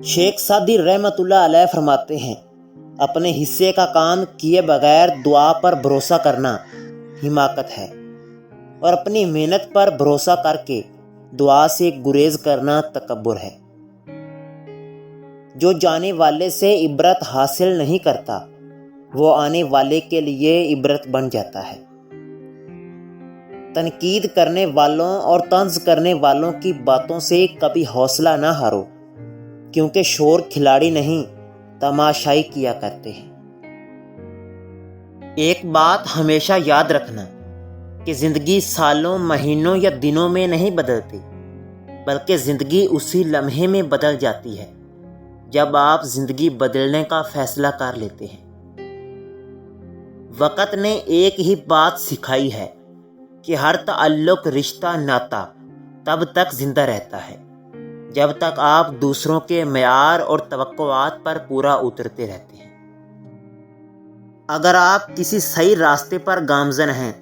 شیخ Saadi رحمۃ اللہ علیہ فرماتے ہیں، اپنے حصے کا کام کیے بغیر دعا پر بھروسہ کرنا حماقت ہے، اور اپنی محنت پر بھروسہ کر کے دعا سے گریز کرنا تکبر ہے۔ جو جانے والے سے عبرت حاصل نہیں کرتا وہ آنے والے کے لیے عبرت بن جاتا ہے۔ تنقید کرنے والوں اور طنز کرنے والوں کی باتوں سے کبھی حوصلہ نہ ہارو، کیونکہ شور کھلاڑی نہیں تماشائی کیا کرتے ہیں۔ ایک بات ہمیشہ یاد رکھنا کہ زندگی سالوں، مہینوں یا دنوں میں نہیں بدلتی، بلکہ زندگی اسی لمحے میں بدل جاتی ہے جب آپ زندگی بدلنے کا فیصلہ کر لیتے ہیں۔ وقت نے ایک ہی بات سکھائی ہے کہ ہر تعلق، رشتہ، ناتا تب تک زندہ رہتا ہے جب تک آپ دوسروں کے معیار اور توقعات پر پورا اترتے رہتے ہیں۔ اگر آپ کسی صحیح راستے پر گامزن ہیں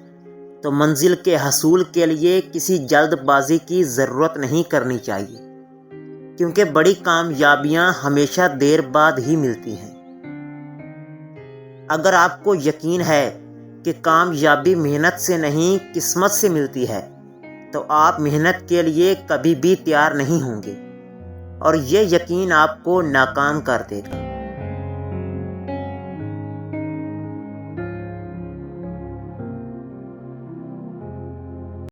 تو منزل کے حصول کے لیے کسی جلد بازی کی ضرورت نہیں کرنی چاہیے، کیونکہ بڑی کامیابیاں ہمیشہ دیر بعد ہی ملتی ہیں۔ اگر آپ کو یقین ہے کہ کامیابی محنت سے نہیں قسمت سے ملتی ہے تو آپ محنت کے لیے کبھی بھی تیار نہیں ہوں گے، اور یہ یقین آپ کو ناکام کر دے گا۔